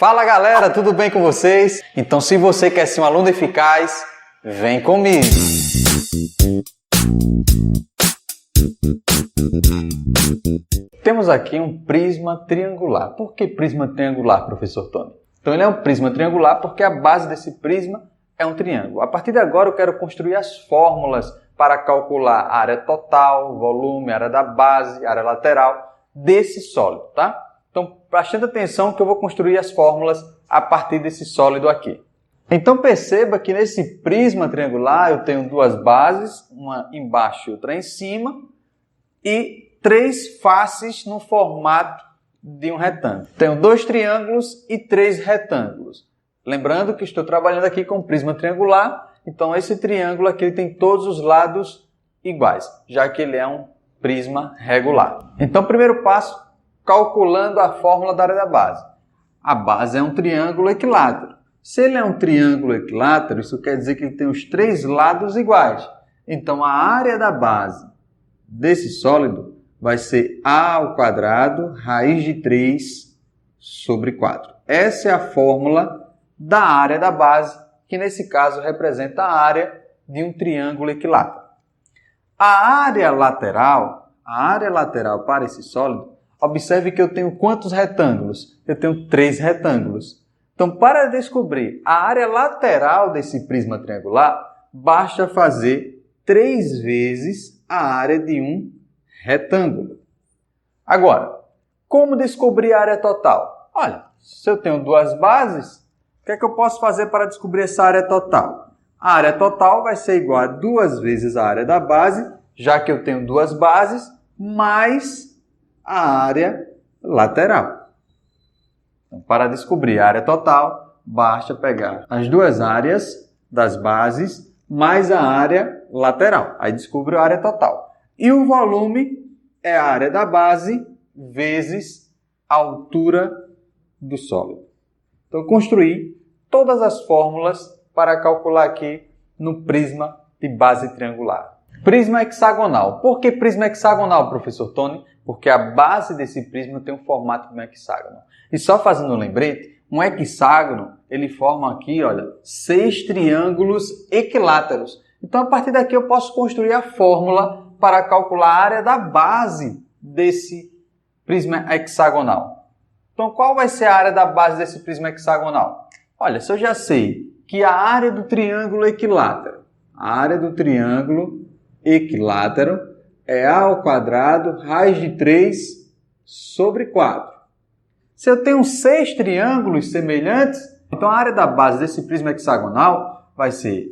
Fala galera, tudo bem com vocês? Então se você quer ser um aluno eficaz, vem comigo! Temos aqui um prisma triangular. Por que prisma triangular, professor Tony? Então ele é um prisma triangular porque a base desse prisma é um triângulo. A partir de agora eu quero construir as fórmulas para calcular a área total, volume, área da base, área lateral desse sólido, tá? Então prestando atenção que eu vou construir as fórmulas a partir desse sólido aqui. Então perceba que nesse prisma triangular eu tenho duas bases, uma embaixo e outra em cima, e três faces no formato de um retângulo. Tenho dois triângulos e três retângulos. Lembrando que estou trabalhando aqui com prisma triangular, então esse triângulo aqui tem todos os lados iguais, já que ele é um prisma regular. Então, primeiro passo, calculando a fórmula da área da base. A base é um triângulo equilátero. Se ele é um triângulo equilátero, isso quer dizer que ele tem os três lados iguais. Então, a área da base desse sólido vai ser A ao quadrado, raiz de 3 sobre 4. Essa é a fórmula da área da base, que nesse caso representa a área de um triângulo equilátero. A área lateral para esse sólido, observe que eu tenho quantos retângulos? Eu tenho 3 retângulos. Então, para descobrir a área lateral desse prisma triangular, basta fazer 3 vezes a área de um retângulo. Agora, como descobrir a área total? Olha, se eu tenho duas bases, o que é que eu posso fazer para descobrir essa área total? A área total vai ser igual a 2 vezes a área da base, já que eu tenho duas bases, mais a área lateral. Então, para descobrir a área total, basta pegar as duas áreas das bases mais a área lateral. Aí descubro a área total. E o volume é a área da base vezes a altura do sólido. Então, eu construí todas as fórmulas para calcular aqui no prisma de base triangular. Prisma hexagonal. Por que prisma hexagonal, professor Tony? Porque a base desse prisma tem um formato de um hexágono. E só fazendo um lembrete, um hexágono, ele forma aqui, olha, 6 triângulos equiláteros. Então, a partir daqui eu posso construir a fórmula para calcular a área da base desse prisma hexagonal. Então, qual vai ser a área da base desse prisma hexagonal? Olha, se eu já sei que a área do triângulo equilátero, é A ao quadrado, raiz de 3 sobre 4. Se eu tenho 6 triângulos semelhantes, então a área da base desse prisma hexagonal vai ser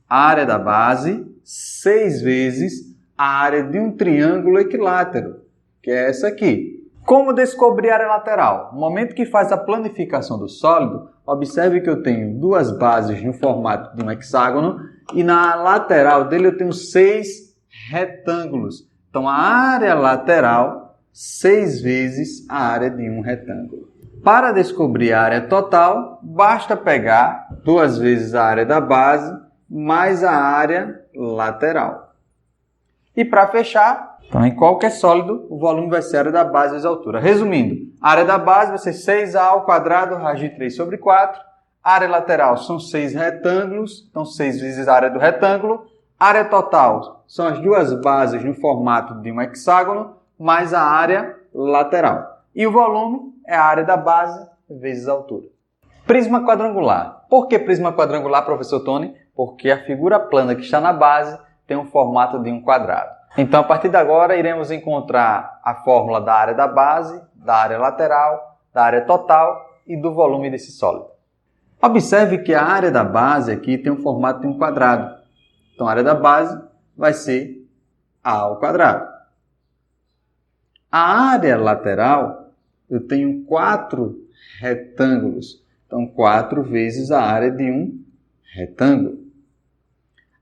a área da base 6 vezes a área de um triângulo equilátero, que é essa aqui. Como descobrir a área lateral? No momento que faz a planificação do sólido, observe que eu tenho duas bases no formato de um hexágono e na lateral dele eu tenho 6 retângulos. Então, a área lateral, 6 vezes a área de um retângulo. Para descobrir a área total, basta pegar 2 vezes a área da base mais a área lateral. E para fechar, então, em qualquer sólido, o volume vai ser a área da base vezes a altura. Resumindo, a área da base vai ser 6A ao quadrado, raiz de 3 sobre 4. A área lateral são 6 retângulos, então 6 vezes a área do retângulo. A área total são as duas bases no formato de um hexágono, mais a área lateral. E o volume é a área da base vezes a altura. Prisma quadrangular. Por que prisma quadrangular, professor Tony? Porque a figura plana que está na base tem um formato de um quadrado. Então, a partir de agora, iremos encontrar a fórmula da área da base, da área lateral, da área total e do volume desse sólido. Observe que a área da base aqui tem um formato de um quadrado. Então, a área da base vai ser A ao quadrado. A área lateral, eu tenho 4 retângulos. Então, 4 vezes a área de um retângulo.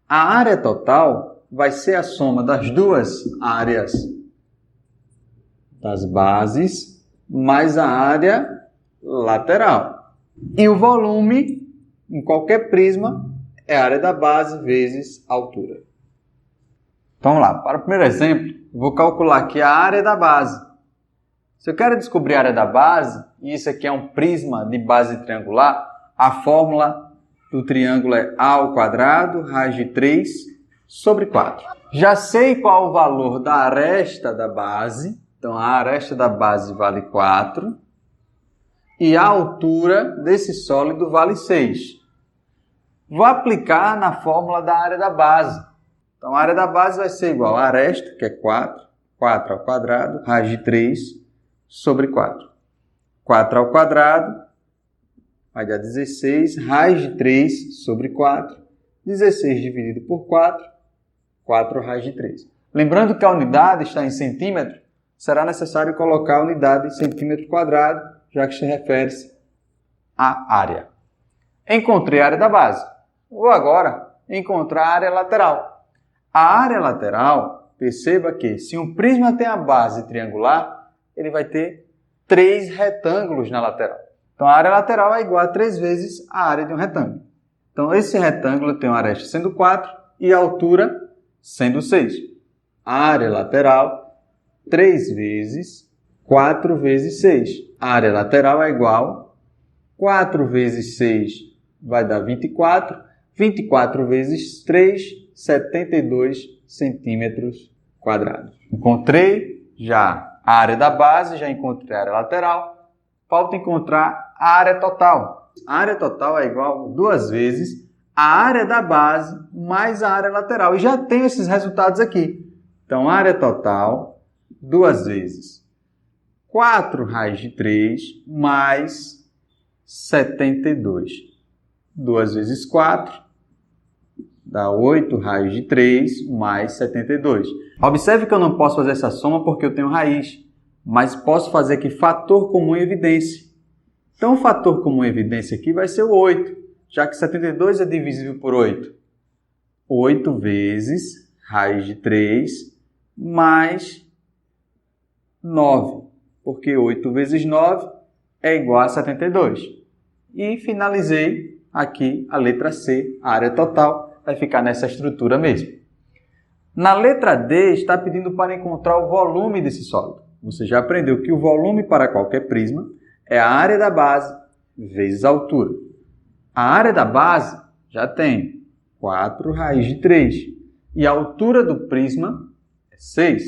A área total vai ser a soma das duas áreas das bases mais a área lateral. E o volume, em qualquer prisma, é a área da base vezes a altura. Então, vamos lá. Para o primeiro exemplo, vou calcular aqui a área da base. Se eu quero descobrir a área da base, e isso aqui é um prisma de base triangular, a fórmula do triângulo é a ao quadrado raiz de 3 sobre 4. Já sei qual o valor da aresta da base, então a aresta da base vale 4 e a altura desse sólido vale 6. Vou aplicar na fórmula da área da base. Então a área da base vai ser igual a aresta, que é 4 ao quadrado, raiz de 3 sobre 4. 4 ao quadrado vai dar 16, raiz de 3 sobre 4. 16 dividido por 4, 4 raiz de 3. Lembrando que a unidade está em centímetro, será necessário colocar a unidade em centímetro quadrado, já que se refere-se à área. Encontrei a área da base. Vou agora encontrar a área lateral. A área lateral, perceba que se um prisma tem a base triangular, ele vai ter 3 retângulos na lateral. Então a área lateral é igual a 3 vezes a área de um retângulo. Então esse retângulo tem uma aresta sendo 4 e a altura sendo 6. A área lateral, 3 vezes 4 vezes 6. A área lateral é igual a 4 vezes 6 vai dar 24. 24 vezes 3, 72 centímetros quadrados. Encontrei já a área da base, já encontrei a área lateral. Falta encontrar a área total. A área total é igual a 2 vezes a área da base mais a área lateral. E já tenho esses resultados aqui. Então, a área total, 2 vezes 4 raiz de 3 mais 72. 2 vezes 4 dá 8 raiz de 3 mais 72. Observe que eu não posso fazer essa soma porque eu tenho raiz, mas posso fazer aqui fator comum em evidência. Então, o fator comum em evidência aqui vai ser o 8, já que 72 é divisível por 8. 8 vezes raiz de 3 mais 9, porque 8 vezes 9 é igual a 72. E finalizei aqui a letra C, a área total, vai ficar nessa estrutura mesmo. Na letra D está pedindo para encontrar o volume desse sólido. Você já aprendeu que o volume para qualquer prisma é a área da base vezes a altura. A área da base já tem 4 raiz de 3 e a altura do prisma é 6.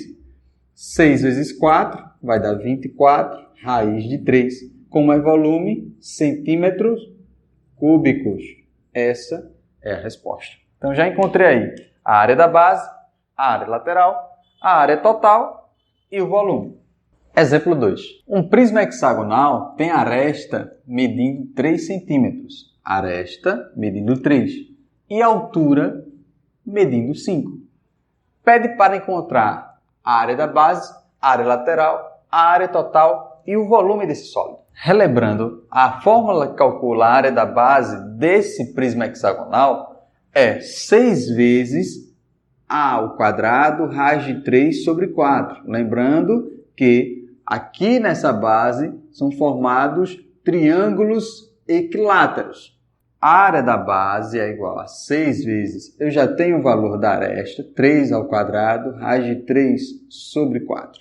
6 vezes 4 vai dar 24 raiz de 3. Como é volume? Centímetros cúbicos. Essa é a resposta. Então já encontrei aí a área da base, a área lateral, a área total e o volume. Exemplo 2. Um prisma hexagonal tem aresta medindo 3 centímetros. Aresta medindo 3. E altura medindo 5. Pede para encontrar a área da base, a área lateral, a área total e o volume desse sólido. Relembrando, a fórmula que calcula a área da base desse prisma hexagonal é 6 vezes a ao quadrado raiz de 3 sobre 4. Lembrando que aqui nessa base são formados triângulos equiláteros. A área da base é igual a 6 vezes, eu já tenho o valor da aresta, 3 ao quadrado raiz de 3 sobre 4.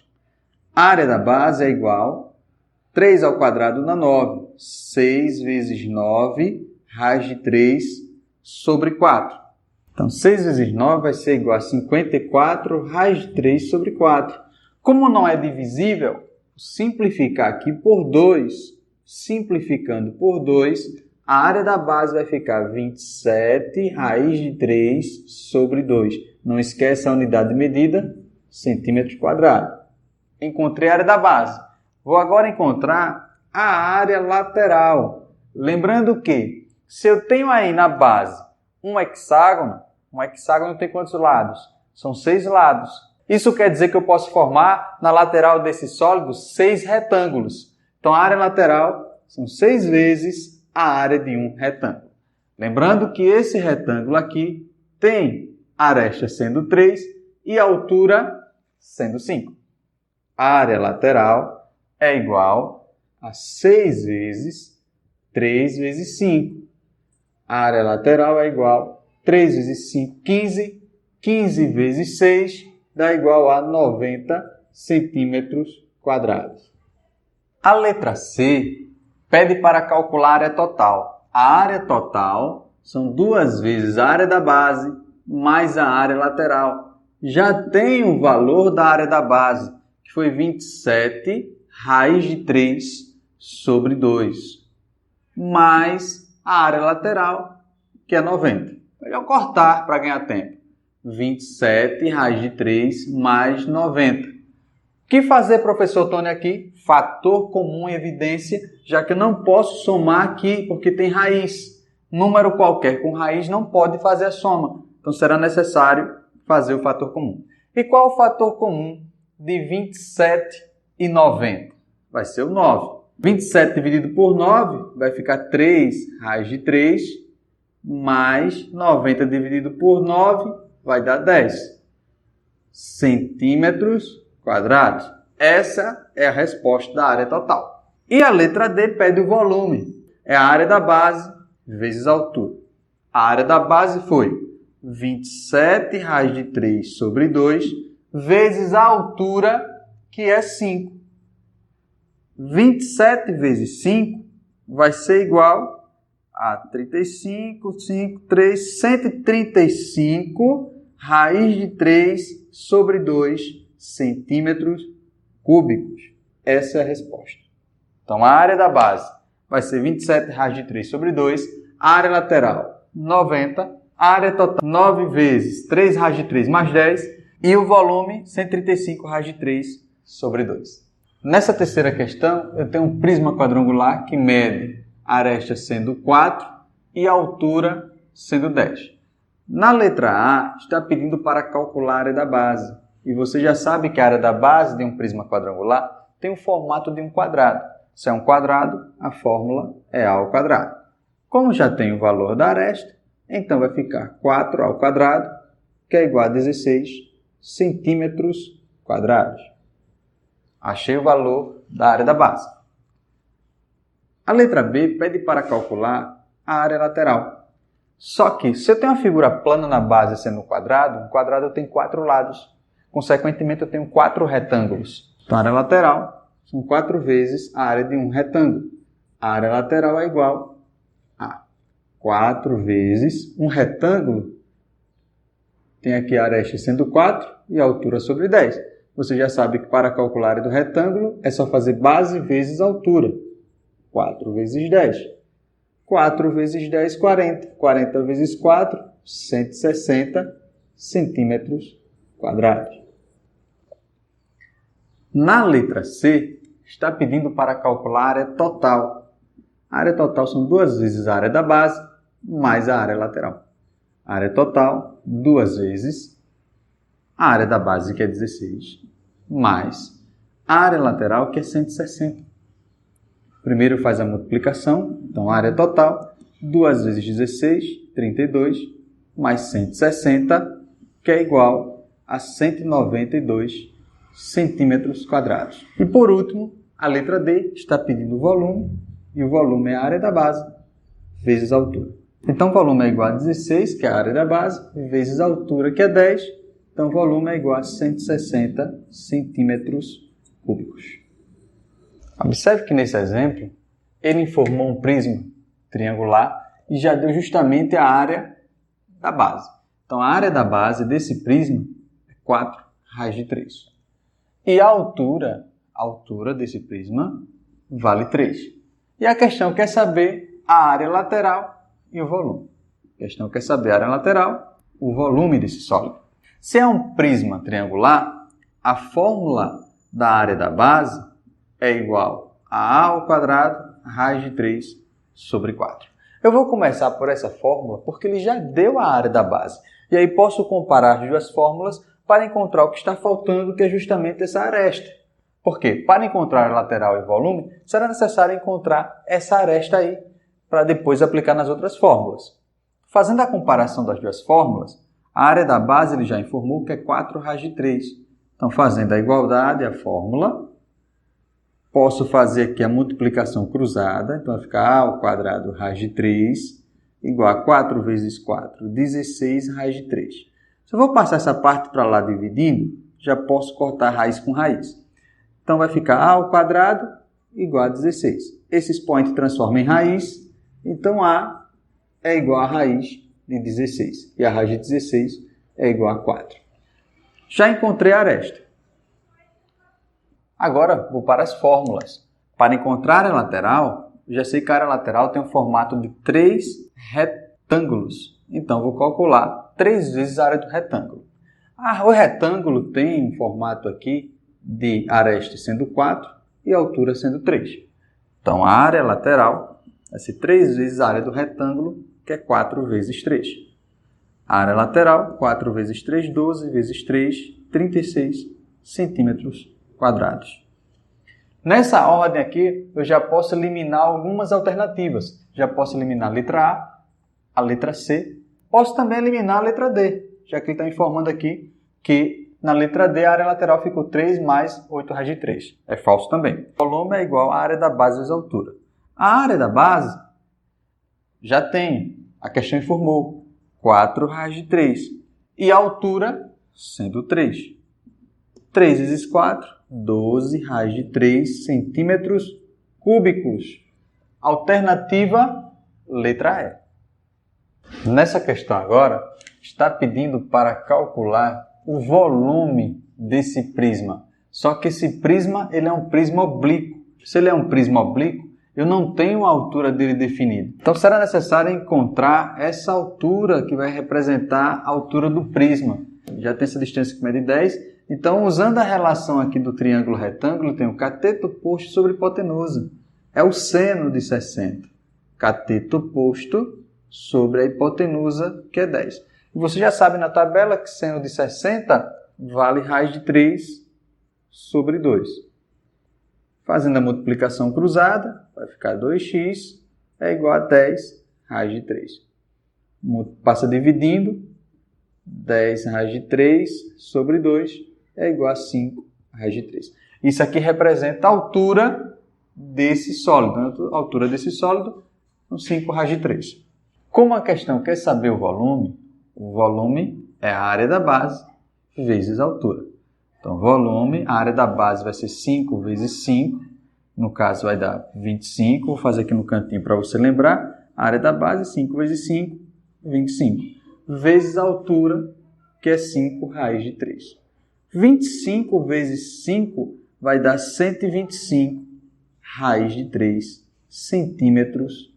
A área da base é igual a 3 ao quadrado dá 9. 6 vezes 9 raiz de 3 sobre 4. Então, 6 vezes 9 vai ser igual a 54 raiz de 3 sobre 4. Como não é divisível, simplificar aqui por 2. Simplificando por 2, a área da base vai ficar 27 raiz de 3 sobre 2. Não esquece a unidade de medida, centímetros quadrados. Encontrei a área da base. Vou agora encontrar a área lateral. Lembrando que, se eu tenho aí na base um hexágono tem quantos lados? São 6 lados. Isso quer dizer que eu posso formar na lateral desse sólido 6 retângulos. Então, a área lateral são 6 vezes a área de um retângulo. Lembrando que esse retângulo aqui tem aresta sendo 3 e a altura sendo 5. A área lateral é igual a 6 vezes 3 vezes 5. A área lateral é igual a 3 vezes 5, 15. 15 vezes 6 dá igual a 90 centímetros quadrados. A letra C pede para calcular a área total. A área total são 2 vezes a área da base mais a área lateral. Já tem o valor da área da base, que foi 27 raiz de 3 sobre 2, mais a área lateral, que é 90. Melhor cortar para ganhar tempo. 27 raiz de 3 mais 90. O que fazer, professor Tony, aqui? Fator comum em evidência, já que eu não posso somar aqui porque tem raiz. Número qualquer com raiz não pode fazer a soma. Então será necessário fazer o fator comum. E qual o fator comum de 27 e 90? Vai ser o 9. 27 dividido por 9 vai ficar 3 raiz de 3 mais 90 dividido por 9 vai dar 10 centímetros quadrados. Essa é a resposta da área total. E a letra D pede o volume. É a área da base vezes a altura. A área da base foi 27 raiz de 3 sobre 2 vezes a altura, que é 5. 27 vezes 5 vai ser igual a 35, 5, 3, 135 raiz de 3 sobre 2 centímetros cúbicos. Essa é a resposta. Então, a área da base vai ser 27 raiz de 3 sobre 2, a área lateral 90, a área total 9 vezes 3 raiz de 3 mais 10 e o volume 135 raiz de 3 sobre 2. Nessa terceira questão, eu tenho um prisma quadrangular que mede a aresta sendo 4 e a altura sendo 10. Na letra A, está pedindo para calcular a área da base. E você já sabe que a área da base de um prisma quadrangular tem o formato de um quadrado. Se é um quadrado, a fórmula é A ao quadrado. Como já tem o valor da aresta, então vai ficar 4 ao quadrado, que é igual a 16 centímetros quadrados. Achei o valor da área da base. A letra B pede para calcular a área lateral. Só que, se eu tenho uma figura plana na base sendo um quadrado tem 4 lados. Consequentemente, eu tenho 4 retângulos. Então, a área lateral são 4 vezes a área de um retângulo. A área lateral é igual a 4 vezes um retângulo. Tem aqui a aresta sendo 4 e a altura sobre 10. Você já sabe que para calcular a área do retângulo é só fazer base vezes altura. 4 vezes 10. 4 vezes 10, 40. 40 vezes 4, 160 centímetros quadrados. Na letra C, está pedindo para calcular a área total. A área total são 2 vezes a área da base mais a área lateral. A área total, 2 vezes a área da base, que é 16, mais a área lateral, que é 160. Primeiro faz a multiplicação, então a área total, 2 vezes 16, 32, mais 160, que é igual a 192 centímetros quadrados. E por último, a letra D está pedindo o volume, e o volume é a área da base, vezes a altura. Então o volume é igual a 16, que é a área da base, vezes a altura, que é 10, então o volume é igual a 160 centímetros cúbicos. Observe que nesse exemplo, ele informou um prisma triangular e já deu justamente a área da base. Então, a área da base desse prisma é 4 raiz de 3. E a altura desse prisma vale 3. E a questão quer saber a área lateral e o volume. A questão quer saber a área lateral, o volume desse sólido. Se é um prisma triangular, a fórmula da área da base é igual a A ao quadrado raiz de 3 sobre 4. Eu vou começar por essa fórmula porque ele já deu a área da base. E aí posso comparar as duas fórmulas para encontrar o que está faltando, que é justamente essa aresta. Por quê? Para encontrar a lateral e volume, será necessário encontrar essa aresta aí, para depois aplicar nas outras fórmulas. Fazendo a comparação das duas fórmulas, a área da base ele já informou que é 4 raiz de 3. Então, fazendo a igualdade, a fórmula, posso fazer aqui a multiplicação cruzada, então vai ficar A ao quadrado raiz de 3 igual a 4 vezes 4, 16 raiz de 3. Se eu vou passar essa parte para lá dividindo, já posso cortar raiz com raiz. Então vai ficar A ao quadrado igual a 16. Esse expoente transforma em raiz, então A é igual a raiz de 16. E a raiz de 16 é igual a 4. Já encontrei a aresta. Agora vou para as fórmulas. Para encontrar a lateral, já sei que a área lateral tem um formato de 3 retângulos. Então, vou calcular 3 vezes a área do retângulo. O retângulo tem um formato aqui de aresta sendo 4 e altura sendo 3. Então, a área lateral vai ser 3 vezes a área do retângulo, que é 4 vezes 3. A área lateral, 4 vezes 3, 12 vezes 3, 36 centímetros quadrados. Nessa ordem aqui, eu já posso eliminar algumas alternativas. Já posso eliminar a letra A letra C. Posso também eliminar a letra D, já que ele está informando aqui que na letra D a área lateral ficou 3 mais 8 raiz de 3. É falso também. O volume é igual à área da base vezes a altura. A área da base já tem, a questão informou, 4 raiz de 3. E a altura sendo 3. 3 vezes 4, 12 raiz de 3 centímetros cúbicos. Alternativa, letra E. Nessa questão agora, está pedindo para calcular o volume desse prisma. Só que esse prisma ele é um prisma oblíquo. Se ele é um prisma oblíquo, eu não tenho a altura dele definida. Então será necessário encontrar essa altura que vai representar a altura do prisma. Já tem essa distância que mede 10. Então, usando a relação aqui do triângulo retângulo, tem o cateto posto sobre hipotenusa. É o seno de 60. Cateto posto sobre a hipotenusa, que é 10. E você já sabe na tabela que seno de 60 vale raiz de 3 sobre 2. Fazendo a multiplicação cruzada, vai ficar 2x é igual a 10 raiz de 3. Passa dividindo, 10 raiz de 3 sobre 2 é igual a 5 raiz de 3. Isso aqui representa a altura desse sólido. A altura desse sólido são 5 raiz de 3. Como a questão quer saber o volume é a área da base vezes a altura. Então, volume, a área da base vai ser 5 vezes 5. No caso, vai dar 25. Vou fazer aqui no cantinho para você lembrar. A área da base, 5 vezes 5, 25. Vezes a altura, que é 5 raiz de 3. 25 vezes 5 vai dar 125 raiz de 3 centímetros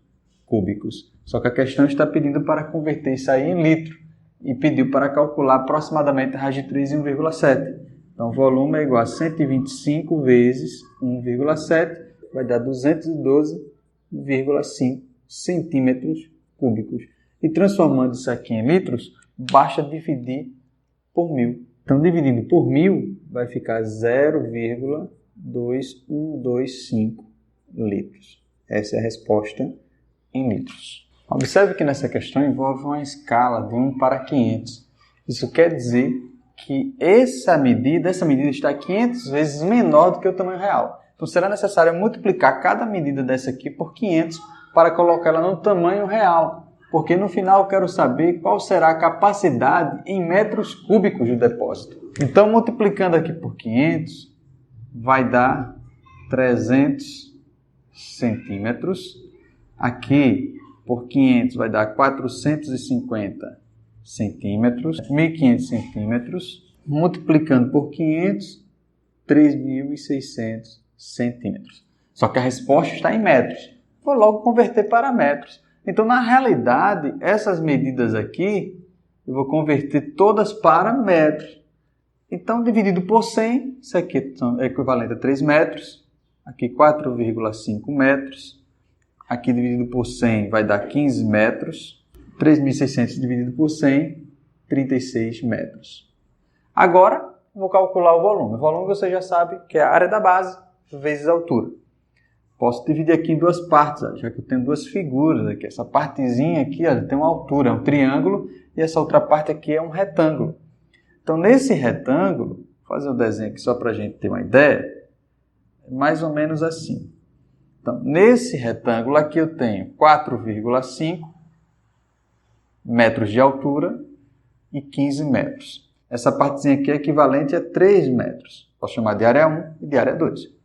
cúbicos. Só que a questão está pedindo para converter isso aí em litro e pediu para calcular aproximadamente a raiz de 3 em 1,7. Então, o volume é igual a 125 vezes 1,7, vai dar 212,5 centímetros cúbicos. E transformando isso aqui em litros, basta dividir por 1000. Então, dividindo por 1000, vai ficar 0,2125 litros. Essa é a resposta em litros. Observe que nessa questão envolve uma escala de 1 para 500. Isso quer dizer que essa medida está 500 vezes menor do que o tamanho real. Então, será necessário multiplicar cada medida dessa aqui por 500 para colocá-la no tamanho real. Porque no final eu quero saber qual será a capacidade em metros cúbicos do depósito. Então, multiplicando aqui por 500, vai dar 300 centímetros. Aqui, por 500, vai dar 450 centímetros. 1.500 centímetros. Multiplicando por 500, 3.600 centímetros. Só que a resposta está em metros. Vou logo converter para metros. Então, na realidade, essas medidas aqui, eu vou converter todas para metros. Então, dividido por 100, isso aqui é equivalente a 3 metros. Aqui, 4,5 metros. Aqui, dividido por 100, vai dar 15 metros. 3.600 dividido por 100, 36 metros. Agora, vou calcular o volume. O volume você já sabe que é a área da base vezes a altura. Posso dividir aqui em duas partes, já que eu tenho duas figuras aqui. Essa partezinha aqui tem uma altura, é um triângulo, e essa outra parte aqui é um retângulo. Então, nesse retângulo, vou fazer um desenho aqui só para a gente ter uma ideia, é mais ou menos assim. Então, nesse retângulo aqui eu tenho 4,5 metros de altura e 15 metros. Essa partezinha aqui é equivalente a 3 metros. Posso chamar de área 1 e de área 2.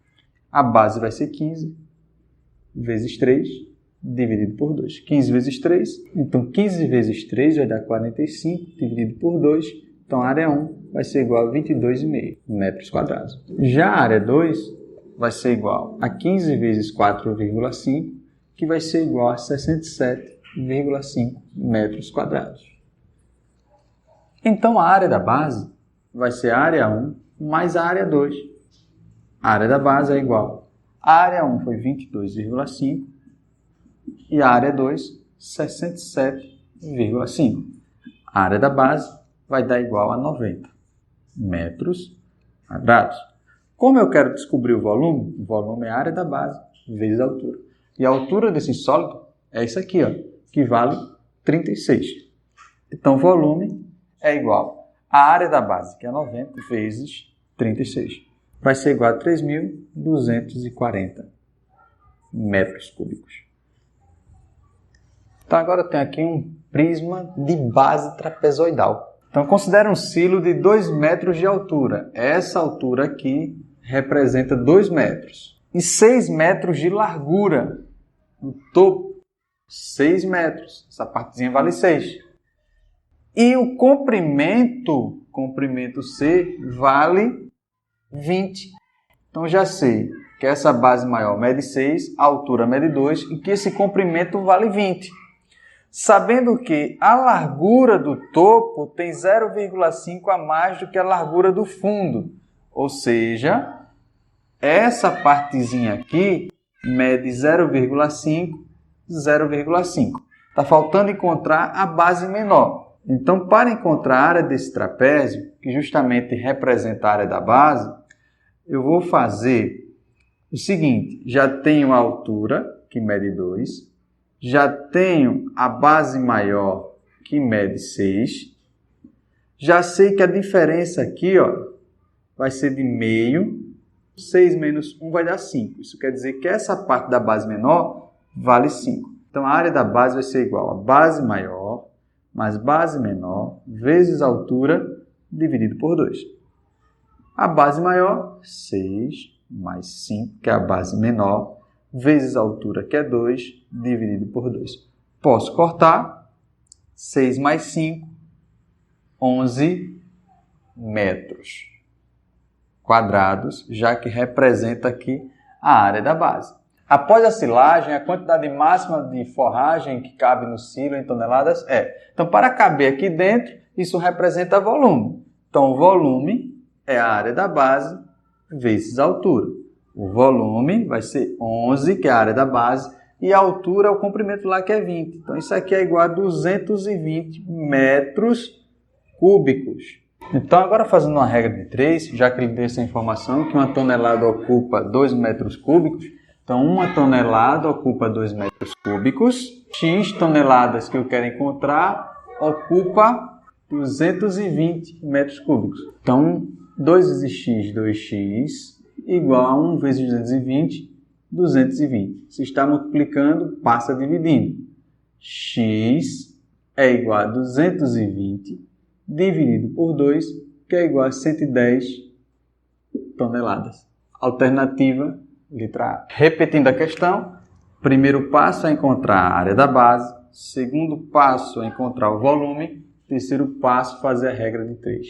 A base vai ser 15 vezes 3 dividido por 2. 15 vezes 3, então 15 vezes 3 vai dar 45 dividido por 2. Então a área 1 vai ser igual a 22,5 metros quadrados. Já a área 2 vai ser igual a 15 vezes 4,5, que vai ser igual a 67,5 metros quadrados. Então a área da base vai ser a área 1 mais a área 2. A área da base é igual. A área 1 foi 22,5 e a área 2, 67,5. A área da base vai dar igual a 90 metros quadrados. Como eu quero descobrir o volume é a área da base vezes a altura. E a altura desse sólido é isso aqui, ó, que vale 36. Então, o volume é igual à área da base, que é 90, vezes 36. Vai ser igual a 3.240 metros cúbicos. Então, agora eu tenho aqui um prisma de base trapezoidal. Então, considere um silo de 2 metros de altura. Essa altura aqui representa 2 metros. E 6 metros de largura no topo. 6 metros. Essa partezinha vale 6. E o comprimento C, vale 20. Então, já sei que essa base maior mede 6, a altura mede 2 e que esse comprimento vale 20. Sabendo que a largura do topo tem 0,5 a mais do que a largura do fundo. Ou seja, essa partezinha aqui mede 0,5, 0,5. Está faltando encontrar a base menor. Então, para encontrar a área desse trapézio, que justamente representa a área da base, eu vou fazer o seguinte. Já tenho a altura, que mede 2. Já tenho a base maior, que mede 6. Já sei que a diferença aqui, ó, vai ser de meio. 6 menos 1 vai dar 5. Isso quer dizer que essa parte da base menor vale 5. Então, a área da base vai ser igual a base maior mais base menor vezes a altura dividido por 2. A base maior, 6 mais 5, que é a base menor, vezes a altura, que é 2, dividido por 2. Posso cortar. 6 mais 5, 11 metros quadrados, já que representa aqui a área da base. Após a silagem, a quantidade máxima de forragem que cabe no silo em toneladas é. Então, para caber aqui dentro, isso representa volume. Então, o volume é a área da base vezes a altura. O volume vai ser 11, que é a área da base, e a altura é o comprimento lá, que é 20. Então, isso aqui é igual a 220 metros cúbicos. Então, agora fazendo uma regra de 3, já que ele deu essa informação, que uma tonelada ocupa 2 metros cúbicos, então, 1 tonelada ocupa 2 metros cúbicos, X toneladas que eu quero encontrar ocupa 220 metros cúbicos. Então, 2 vezes X, 2X, igual a 1 vezes 220, 220. Se está multiplicando, passa dividindo. X é igual a 220 dividido por 2, que é igual a 110 toneladas. Alternativa, letra A. Repetindo a questão, primeiro passo é encontrar a área da base, segundo passo é encontrar o volume, terceiro passo fazer a regra de 3.